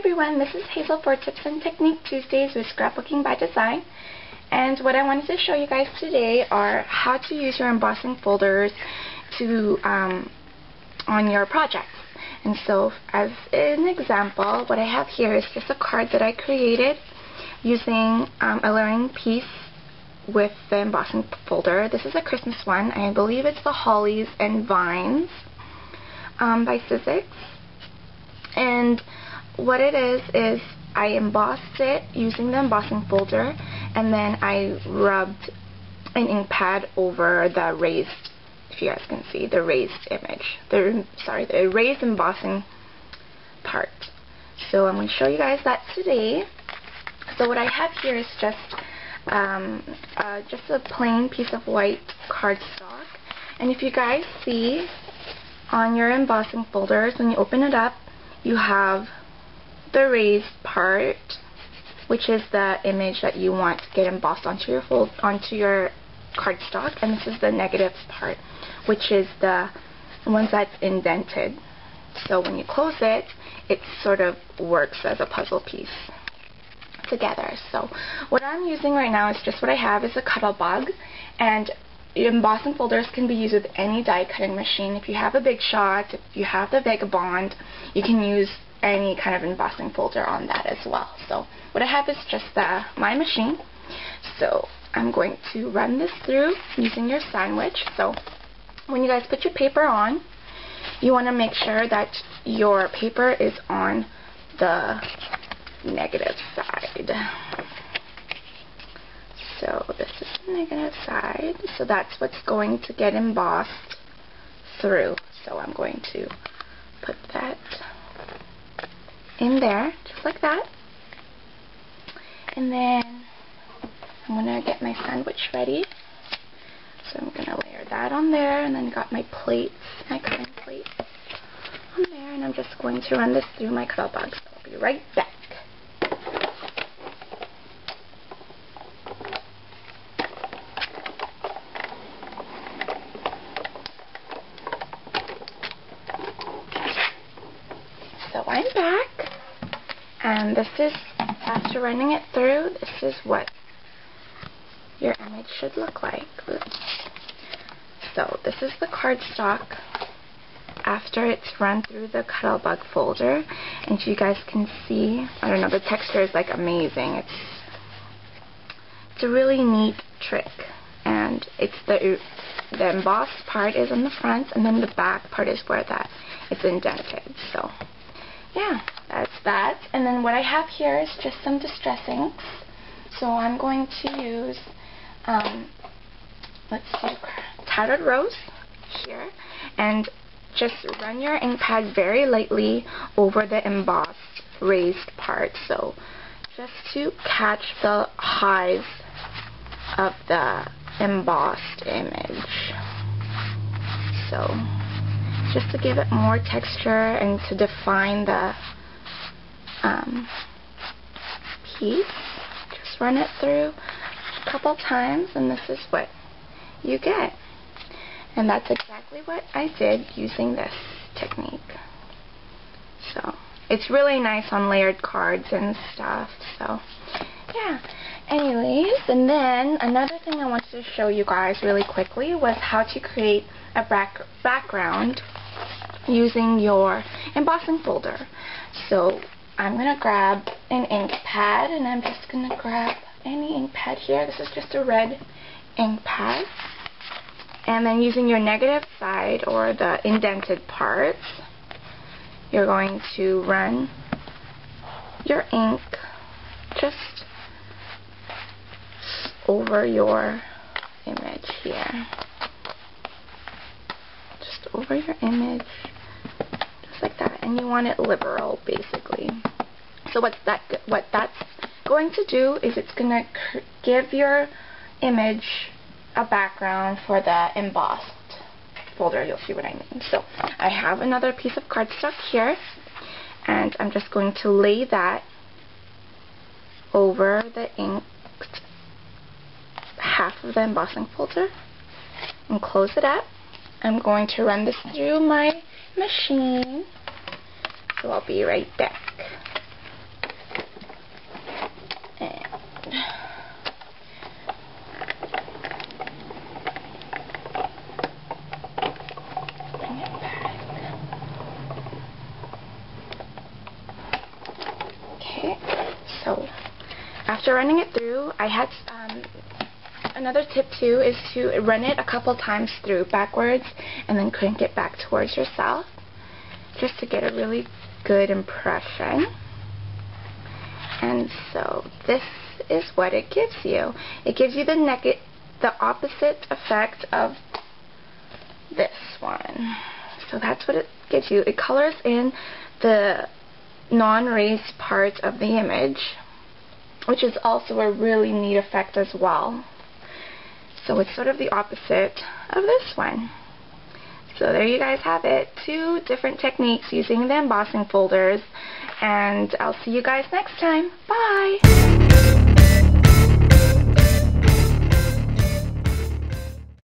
everyone, this is Hazel for Tips and Technique Tuesdays with Scrapbooking by Design. And what I wanted to show you guys today are how to use your embossing folders to on your projects. And so, as an example, what I have here is just a card that I created using a learning piece with the embossing folder. This is a Christmas one. I believe it's the Hollies and Vines by Sizzix. And what it is I embossed it using the embossing folder, and then I rubbed an ink pad over the raised, if you guys can see, the raised image. The raised embossing part. So I'm going to show you guys that today. So what I have here is just a plain piece of white cardstock. And if you guys see on your embossing folders, when you open it up, you have the raised part, which is the image that you want to get embossed onto your cardstock, and this is the negative part, which is the ones that's indented. So when you close it, it sort of works as a puzzle piece together. So what I'm using right now is just what I have is a cuddle bug, and embossing folders can be used with any die cutting machine. If you have a Big Shot, if you have the Vagabond, you can use any kind of embossing folder on that as well. So what I have is just my machine. So I'm going to run this through using your sandwich. So when you guys put your paper on, you want to make sure that your paper is on the negative side. So this is the negative side. So that's what's going to get embossed through. So I'm going to put that in there, just like that. And then I'm going to get my sandwich ready. So I'm going to layer that on there, and then got my plates, my cutting plates on there, and I'm just going to run this through my cuddle bug. So I'll be right back. So I'm back, and this is, after running it through, this is what your image should look like. So this is the cardstock after it's run through the cuddle bug folder, and you guys can see, I don't know, the texture is like amazing. It's a really neat trick, and it's the embossed part is on the front, and then the back part is where it's indented. So yeah, that's that. And then what I have here is just some distress inks. So I'm going to use, let's see, Tattered Rose here, and just run your ink pad very lightly over the embossed raised part. So just to catch the highs of the embossed image. So just to give it more texture and to define the piece. Just run it through a couple times, and this is what you get. And that's exactly what I did using this technique. So it's really nice on layered cards and stuff. So yeah. Anyways, and then another thing I wanted to show you guys really quickly was how to create a background using your embossing folder. So I'm going to grab an ink pad, and I'm just going to grab any ink pad here. This is just a red ink pad. And then using your negative side, or the indented parts, you're going to run your ink just over your image here. Just over your image, just like that. And you want it liberal, basically. So what that's going to do is it's going to give your image a background for the embossed folder. You'll see what I mean. So I have another piece of cardstock here, and I'm just going to lay that over the inked half of the embossing folder and close it up. I'm going to run this through my machine, so I'll be right back. after running it through, I had another tip too is to run it a couple times through backwards and then crank it back towards yourself just to get a really good impression. And so this is what it gives you. It gives you the opposite effect of this one. So that's what it gives you. It colors in the non-raised parts of the image, which is also a really neat effect as well. So it's sort of the opposite of this one. So there you guys have it. 2 different techniques using the embossing folders. And I'll see you guys next time. Bye!